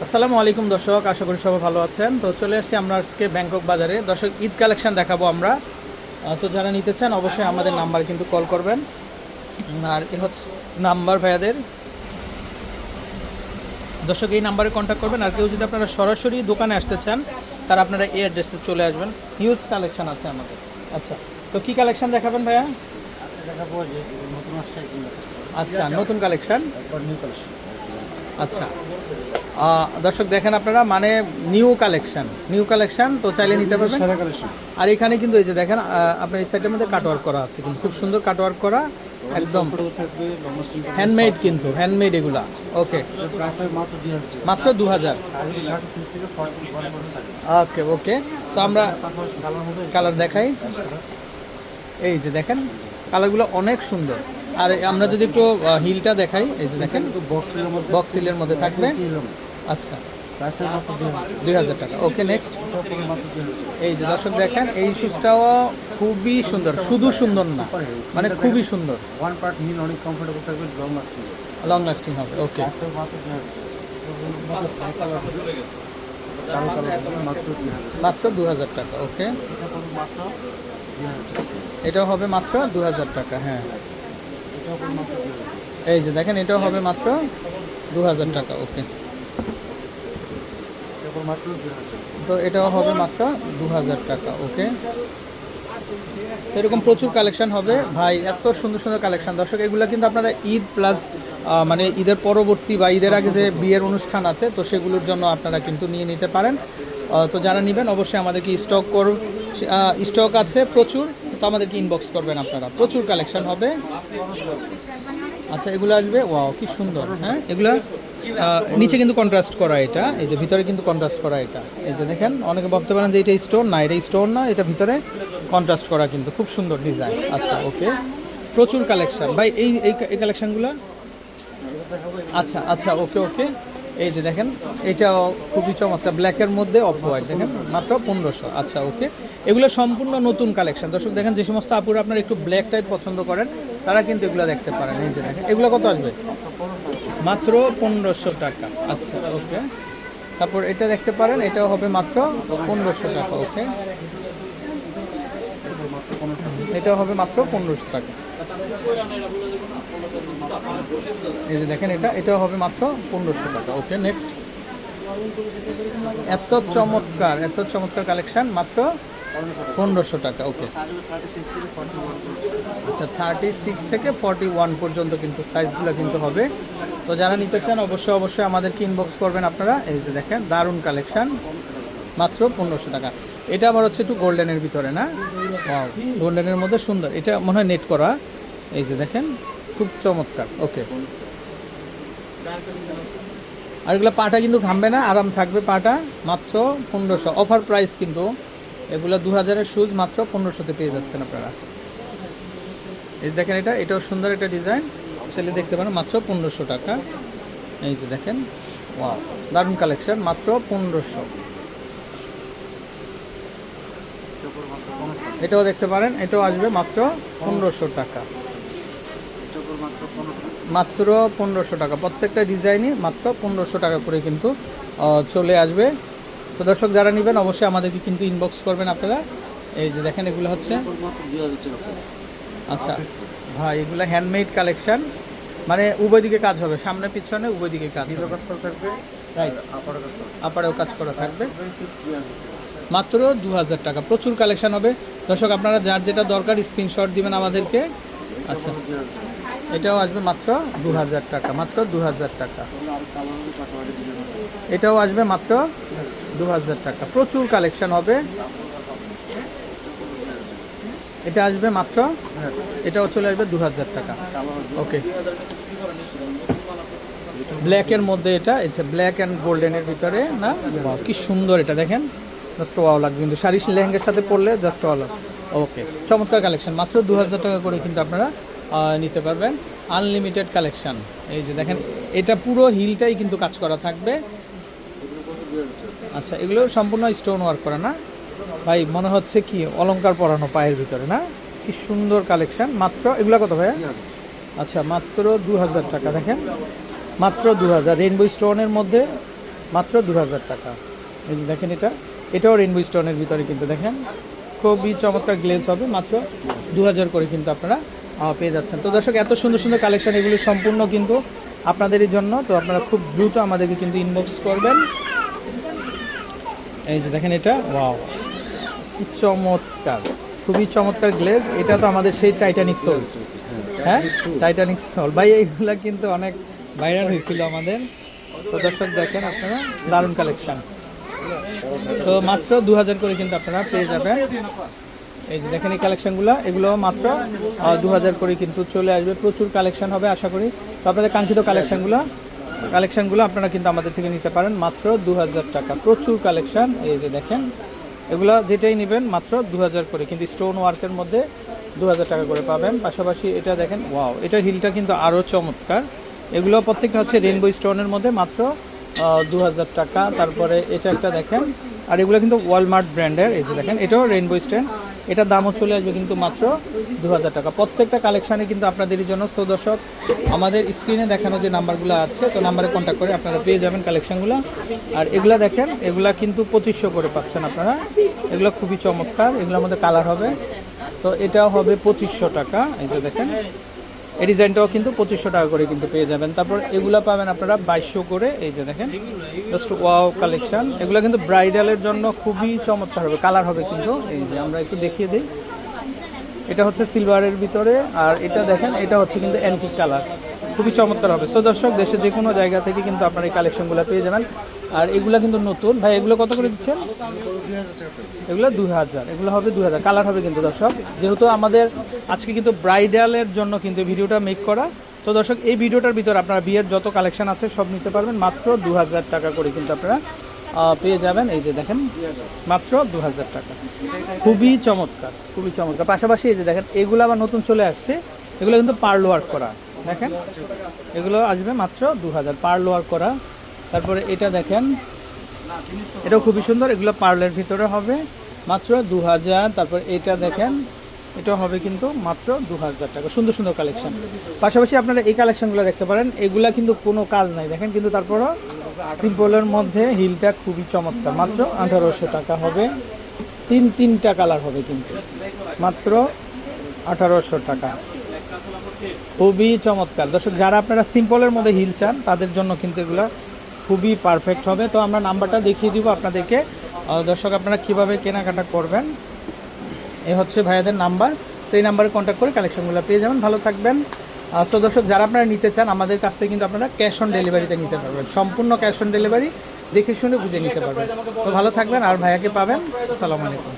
আসসালামু আলাইকুম দর্শক, আশা করি সবাই ভালো আছেন। তো চলে আসছি আমরা আজকে ব্যাংকক বাজারে। দর্শক, ঈদ কালেকশন দেখাবো আমরা। তো যারা নিতে চান অবশ্যই আমাদের নাম্বারে কিন্তু কল করবেন। আর এ হচ্ছে নাম্বার ভাইয়াদের। দর্শক, এই নাম্বারে কন্ট্যাক্ট করবেন। আর কেউ যদি আপনারা সরাসরি দোকানে আসতে চান তারা আপনারা এই অ্যাড্রেসে চলে আসবেন। হিউজ কালেকশন আছে আমাদের। আচ্ছা, তো কী কালেকশন দেখাবেন ভাইয়া? আজকে দেখাবো যে নতুন আসছে আচ্ছা, নতুন কালেকশন। New collection. আচ্ছা, দর্শক দেখেন আপনারা, মানে নিউ কালেকশন তো চাইলে নিতে পারবেন। সারা কালেকশন। আর এখানে কিন্তু এই যে দেখেন, আপনার এই সাইডের মধ্যে কাটওয়ার্ক করা আছে, কিন্তু খুব সুন্দর কাটওয়ার্ক করা, একদম থাকবে লং লাস্টিং হ্যান্ডমেড, কিন্তু হ্যান্ডমেড এগুলা। ওকে, প্রাইস হবে মাত্র 2000 মাত্র 2000। সাইজ 36 থেকে 41 পর্যন্ত সাইজ। ওকে ওকে, তো আমরা কালার হবে কালার দেখাই। এই যে দেখেন, কালারগুলো অনেক সুন্দর। আর আমরা যদি একটু হিলটা দেখাই, এই যে দেখেন কিন্তু বক্সের মধ্যে বক্স সিলের মধ্যে থাকবে। আচ্ছা, প্রাইস হবে মাত্র 2000 2000 টাকা। ওকে, নেক্সট। মাত্র 2000। এই যে দর্শক দেখেন, এই শুজটাও খুবই সুন্দর, শুধু সুন্দর না, মানে খুবই সুন্দর, ওয়ান পার্ট মিল অনেক কমফোর্টেবল থাকবে, লং লাস্টিং। লং লাস্টিং হবে। ওকে, প্রাইস হবে মাত্র 2000। কালার মাত্র 2000। মাত্র 2000 টাকা। ওকে, এটা পড়বে মাত্র 2000। এটাও হবে মাত্র 2000 টাকা। হ্যাঁ, এটা পড়বে মাত্র 2000। এই যে দেখেন, এটাও হবে মাত্র 2000 টাকা। ওকে, এটা পড়বে মাত্র 2000। তো এটাও হবে মাত্র 2000 টাকা। ওকে, তো এরকম প্রচুর কালেকশন হবে ভাই, এত সুন্দর সুন্দর কালেকশন। দর্শক, এগুলো কিন্তু আপনারা ঈদ প্লাস মানে ঈদের পরবর্তী বা ঈদের আগে যে বিয়ের অনুষ্ঠান আছে, তো সেগুলোর জন্য আপনারা কিন্তু নিয়ে নিতে পারেন। তো যারা নেবেন অবশ্যই আমাদেরকে স্টক আছে প্রচুর, তো আমাদেরকে ইনবক্স করবেন আপনারা। প্রচুর কালেকশন হবে। আচ্ছা, এগুলো আসবে, ওয়াও কি সুন্দর। হ্যাঁ, এগুলো নিচে কিন্তু কন্ট্রাস্ট করা, এটা এই যে ভিতরে কিন্তু কন্ট্রাস্ট করা। এটা এই যে দেখেন, অনেকে ভাবতে পারেন যে এটা স্টোন না, এটা স্টোন না, এটা ভিতরে কন্ট্রাস্ট করা, কিন্তু খুব সুন্দর ডিজাইন। আচ্ছা, ওকে, প্রচুর কালেকশন ভাই। এই কালেকশনগুলো। আচ্ছা আচ্ছা, ওকে ওকে, এই যে দেখেন, এটাও খুবই চমৎকার, ব্ল্যাকের মধ্যে অফ হোয়াইট, দেখেন মাত্র 1500। আচ্ছা, ওকে, এগুলো সম্পূর্ণ নতুন কালেকশন। দর্শক দেখেন, যে সমস্ত আপুরা আপনারা একটু ব্ল্যাক টাইপ পছন্দ করেন তারা কিন্তু এগুলো দেখতে পারেন। এই যে দেখেন, এগুলো কত আসবে? মাত্র 1500 টাকা। আচ্ছা, ওকে, তারপর এটা দেখতে পারেন, এটাও হবে মাত্র 1500 টাকা। ওকে, এটাও হবে মাত্র 1500 টাকা। এই যে দেখেন, এটাও হবে মাত্র 1500 টাকা। ওকে, নেক্সট। এত চমৎকার কালেকশন, মাত্র 1500 টাকা। ওকে, আচ্ছা, 36 থেকে 41 পর্যন্ত কিন্তু সাইজগুলো কিন্তু হবে। তো যারা নিতে চান অবশ্যই আমাদেরকে ইনবক্স করবেন আপনারা। এই যে দেখেন, দারুণ কালেকশন, মাত্র 1500 টাকা। এটা আবার হচ্ছে একটু গোল্ডেনের ভিতরে, না? ওয়াও, গোল্ডেনের মধ্যে সুন্দর, এটা মনে হয় নেট করা। এই যে দেখেন, খুব চমৎকার। ওকে, আর এগুলো পাটা কিন্তু ঘামবে না, আরাম থাকবে পাটা। মাত্র 1500 অফার প্রাইস কিন্তু। এগুলো 2000-এর শুজ মাত্র 1500-তে পেয়ে যাচ্ছেন আপনারা। এই দেখেন, এটাও সুন্দর একটা ডিজাইন, সেলে দেখতে পারেন, মাত্র 1500 টাকা। এই যে দেখেন, ওয়াও, দারুণ কালেকশন, মাত্র 1500। এটাও দেখতে পারেন, এটাও আসবে মাত্র 1500 টাকা। মাত্র 1500 টাকা, প্রত্যেকটা ডিজাইনই মাত্র 1500 টাকা করে কিন্তু চলে আসবে। তো দর্শক, যারা নেবেন অবশ্যই আমাদেরকে কিন্তু ইনবক্স করবেন আপনারা। এই যে দেখেন, এগুলো হচ্ছে, আচ্ছা ভাই, এগুলো হ্যান্ডমেড কালেকশন, মানে উভয় দিকে কাজ হবে, সামনে পিছনে উভয় দিকে কাজ হবে। থাকবে, রাইট, আপারেও কাজ করা থাকবে। মাত্র 2000 টাকা, প্রচুর কালেকশন হবে। দর্শক, আপনারা যার যেটা দরকার স্ক্রিনশট দিবেন আমাদেরকে। আচ্ছা, এটাও আসবে মাত্র 2000 টাকা, মাত্র 2000 টাকা। এটাও আসবে মাত্র 2000 টাকা, প্রচুর কালেকশন হবে। এটা আসবে মাত্র, এটাও চলে আসবে 2000 টাকা। ওকে, ব্ল্যাকের মধ্যে, এটা ব্ল্যাক অ্যান্ড গোল্ডেনের ভিতরে, না? কি সুন্দর, এটা দেখেন, জাস্ট ওয়াও লাগবে, কিন্তু শাড়ি লেহেঙ্গার সাথে পরলে জাস্ট ওয়াও লাগবে। ওকে, চমৎকার কালেকশন, মাত্র 2000 টাকা করে কিন্তু আপনারা নিতে পারবেন। Unlimited collection. এই যে দেখেন, এটা পুরো হিলটাই কিন্তু কাজ করা থাকবে। আচ্ছা, এগুলো সম্পূর্ণ স্টোন ওয়ার্ক করা, না ভাই? মনে হচ্ছে কি অলংকার পরানো পায়ের ভিতরে, না? কি সুন্দর কালেকশন। মাত্র, এগুলো কত ভাইয়া? আচ্ছা, মাত্র 2000 টাকা। দেখেন, মাত্র 2000, রেইনবো স্টোনের মধ্যে মাত্র 2000 টাকা। এই যে দেখেন এটাও রেইনবো স্টোনের ভিতরে কিন্তু দেখেন খুবই চমৎকার গ্লেজ হবে, মাত্র 2000 করে কিন্তু আপনারা পেয়ে যাচ্ছেন। তো দর্শক এত সুন্দর সুন্দর কালেকশন এগুলো সম্পূর্ণ কিন্তু আপনাদেরই জন্য, তো আপনারা খুব দ্রুত আমাদেরকে কিন্তু ইনবক্স করবেন। এই যে দেখেন এটা ওয়াও কি চমৎকার, খুবই চমৎকার গ্লেজ। এটা তো আমাদের সেই টাইটানিক সোল, হ্যাঁ টাইটানিক সোল ভাই, এইগুলা কিন্তু অনেক ভাইরাল হয়েছিল আমাদের। তো দর্শক দেখেন আপনারা দারুণ কালেকশন, তো মাত্র 2000 করে কিন্তু আপনারা পেয়ে যাবেন। এই যে দেখেন এই কালেকশনগুলো, এগুলো মাত্র 2000 করে কিন্তু চলে আসবে। প্রচুর কালেকশন হবে আশা করি। তো আপনাদের কাঙ্ক্ষিত কালেকশনগুলো আপনারা কিন্তু আমাদের থেকে নিতে পারেন মাত্র 2000 টাকা। প্রচুর কালেকশন, এই যে দেখেন এগুলো যেটাই নেবেন মাত্র 2000 করে, কিন্তু স্টোন ওয়ার্কের মধ্যে 2000 টাকা করে পাবেন। পাশাপাশি এটা দেখেন ওয়াও, এটার হিলটা কিন্তু আরও চমৎকার। এগুলো প্রত্যেকটা হচ্ছে রেইনবো স্টোনের মধ্যে মাত্র 2000 টাকা। তারপরে এটা একটা দেখেন, আর এগুলো কিন্তু ওয়ালমার্ট ব্র্যান্ডের। এই যে দেখেন এটাও রেইনবো স্টোন, এটার দামও চলে আসবে কিন্তু মাত্র 2000 টাকা। প্রত্যেকটা কালেকশানে কিন্তু আপনাদের জন্য। সো দর্শক আমাদের স্ক্রিনে দেখানো যে নাম্বারগুলো আছে, তো নাম্বারে কন্ট্যাক্ট করে আপনারা পেয়ে যাবেন কালেকশানগুলো। আর এগুলা দেখেন, এগুলা কিন্তু 2500 করে পাচ্ছেন আপনারা। এগুলো খুবই চমৎকার, এগুলোর মধ্যে কালার হবে। তো এটাও হবে 2500 টাকা। এই যে দেখেন এই ডিজাইনটাও কিন্তু 2500 টাকা করে কিন্তু পেয়ে যাবেন। তারপর এগুলা পাবেন আপনারা 2200 করে। এই যে দেখেন জাস্ট ওয়াও কালেকশন, এগুলো কিন্তু ব্রাইডালের জন্য খুবই চমৎকার হবে, কালার হবে কিন্তু। এই যে আমরা একটু দেখিয়ে দিই, এটা হচ্ছে সিলভারের ভিতরে, আর এটা দেখেন এটা হচ্ছে কিন্তু অ্যান্টিক কালার, খুবই চমৎকার হবে। সো দর্শক দেশে যে কোনো জায়গা থেকে কিন্তু আপনারা এই কালেকশনগুলো পেয়ে যাবেন। আর এগুলো কিন্তু নতুন ভাই, এগুলো কত করে দিচ্ছেন? এগুলো 2000, এগুলো হবে 2000, কালার হবে কিন্তু দর্শক। যেহেতু আমাদের আজকে কিন্তু ব্রাইডালের জন্য কিন্তু ভিডিওটা মেক করা, তো দর্শক এই ভিডিওটার ভিতর আপনারা বিয়ের যত কালেকশন আছে সব নিতে পারবেন মাত্র 2000 টাকা করে কিন্তু আপনারা পেয়ে যাবেন। এই যে দেখেন মাত্র 2000 টাকা, খুবই চমৎকার, খুবই চমৎকার। পাশাপাশি এই যে দেখেন এগুলো আবার নতুন চলে আসছে, এগুলো কিন্তু পার্ল ওয়ার্ক করা, দেখেন এগুলো আসবে মাত্র 2000, পার্ল ওয়ার্ক করা। তারপরে এটা দেখেন এটাও খুবই সুন্দর, এগুলো পার্লের ভিতরে হবে মাত্র 2000। তারপর এটা দেখেন এটা হবে কিন্তু মাত্র 2000 টাকা। সুন্দর সুন্দর কালেকশন। পাশাপাশি আপনারা এই কালেকশনগুলো দেখতে পারেন, এগুলা কিন্তু কোনো কাজ নাই দেখেন, কিন্তু তারপরও সিম্পলের মধ্যে হিলটা খুবই চমৎকার, মাত্র 1800 টাকা হবে। তিনটা কালার হবে কিন্তু মাত্র 1800 টাকা, খুবই চমৎকার। দর্শক যারা আপনারা সিম্পলের মধ্যে হিল চান তাদের জন্য কিন্তু এগুলা খুবই পারফেক্ট হবে। তো আমরা নাম্বারটা দেখিয়ে দিব আপনাদেরকে, দর্শক আপনারা কীভাবে কেনাকাটা করবেন। এই হচ্ছে ভাইয়াদের নাম্বার, তো এই নাম্বারে কন্ট্যাক্ট করে কালেকশনগুলো পেয়ে যাবেন। ভালো থাকবেন। সো দর্শক যারা আপনারা নিতে চান আমাদের কাছ থেকে কিন্তু আপনারা ক্যাশ অন ডেলিভারিতে নিতে পারবেন, সম্পূর্ণ ক্যাশ অন ডেলিভারি, দেখে শুনে বুঝে নিতে পারবেন। তো ভালো থাকবেন, আর ভাইয়াকে পাবেন। আসসালামু আলাইকুম।